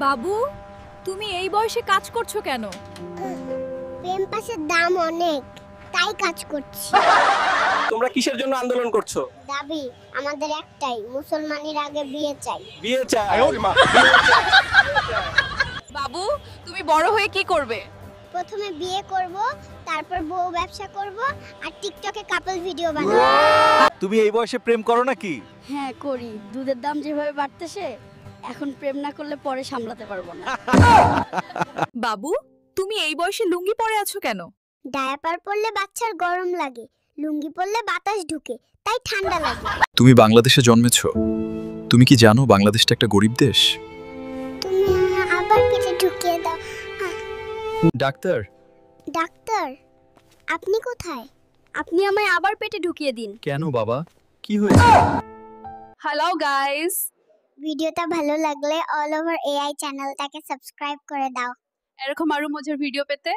বাবু, তুমি এই বয়সে কাজ করছো কেন? প্রেম পাশের দাম অনেক, তাই কাজ করছি। তোমরা কিসের জন্য আন্দোলন করছো? দাবি আমাদের একটাই, মুসলমানের আগে বিয়ে চাই। বিয়ে চাই। বাবু, তুমি বড় হয়ে কি করবে? প্রথমে বিয়ে করব, তারপর বউ ব্যবসা করব, আর টিকটকে কাপল ভিডিও বানাবো। তুমি এই বয়সে প্রেম করো নাকি? হ্যাঁ করি, দুধের দাম যেভাবে বাড়তেছে এখন প্রেম না করলে পরে সামলাতে পারবো না। বাবু, তুমি এই বয়সে লুঙ্গি পরে আছো কেন? ডায়াপার পরলে বাচ্চার গরম লাগে, লুঙ্গি পরলে বাতাস ঢুকে, তাই ঠান্ডা লাগে। তুমি বাংলাদেশে জন্মেছো। তুমি কি জানো বাংলাদেশটা একটা গরিব দেশ? তুমি আমায় আবার পেটে ঢুকিয়ে দাও। ডাক্তার, ডাক্তার, আপনি কোথায়? আপনি আমায় আবার পেটে ঢুকিয়ে দিন। কেন বাবা, কি হয়েছে? হ্যালো গাইস, ভিডিওটা ভালো লাগলে অল ওভার এআই চ্যানেলটাকে সাবস্ক্রাইব করে দাও। এরকম আরো মজার ভিডিও পেতে